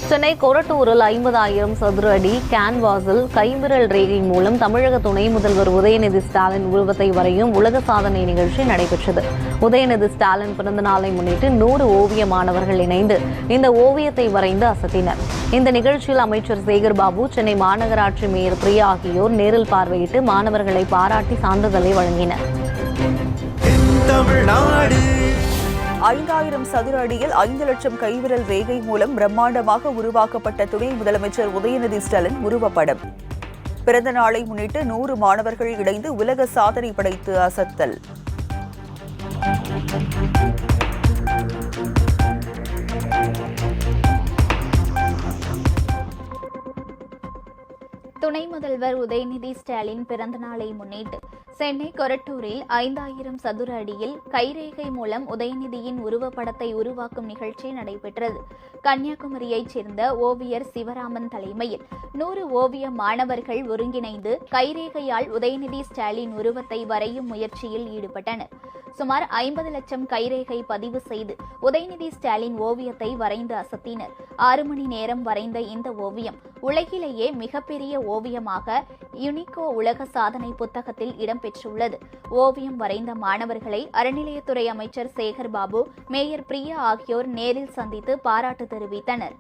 சென்னை கொரட்டூரில் 50,000 சதுர அடி கேன்வாஸில் கைவிரல் ரேகை மூலம் தமிழக துணை முதல்வர் உதயநிதி ஸ்டாலின் உருவத்தை வரையும் உலக சாதனை நிகழ்ச்சி நடைபெற்றது. உதயநிதி ஸ்டாலின் பிறந்த நாளை முன்னிட்டு 100 ஓவிய மாணவர்கள் இணைந்து இந்த ஓவியத்தை வரைந்து அசத்தினர். இந்த நிகழ்ச்சியில் அமைச்சர் சேகர்பாபு, சென்னை மாநகராட்சி மேயர் பிரியா ஆகியோர் நேரில் பார்வையிட்டு மாணவர்களை பாராட்டி சான்றிதழை வழங்கினர். 5,000 சதுர அடியில் 5 லட்சம் கைவிரல் ரேகை மூலம் பிரம்மாண்டமாக உருவாக்கப்பட்ட துணை முதலமைச்சர் உதயநிதி ஸ்டாலின் உருவப்படம். பிறந்த நாளை முன்னிட்டு 100 மாணவர்கள் இணைந்து உலக சாதனை படைத்து அசத்தல். துணை முதல்வர் உதயநிதி ஸ்டாலின் பிறந்த நாளை முன்னிட்டு சென்னை கொரட்டூரில் 5,000 சதுர அடியில் கைரேகை மூலம் உதயநிதியின் உருவப்படத்தை உருவாக்கும் நிகழ்ச்சி நடைபெற்றது. கன்னியாகுமரியைச் சேர்ந்த ஓவியர் சிவராமன் தலைமையில் 100 ஓவிய மாணவர்கள் ஒருங்கிணைந்து கைரேகையால் உதயநிதி ஸ்டாலின் உருவத்தை வரையும் முயற்சியில் ஈடுபட்டனர். சுமார் 50 லட்சம் கைரேகை பதிவு செய்து உதயநிதி ஸ்டாலின் ஓவியத்தை வரைந்து அசத்தினர். 6 மணி நேரம் வரைந்த இந்த ஓவியம் உலகிலேயே மிகப்பெரிய ஓவியமாக யுனிகோ உலக சாதனை புத்தகத்தில் இடம்பெற்றுள்ளது. ஓவியம் வரைந்த மாணவர்களை அறநிலையத்துறை அமைச்சர் சேகர்பாபு, மேயர் பிரியா ஆகியோர் நேரில் சந்தித்து பாராட்டு தெரிவித்தனர்.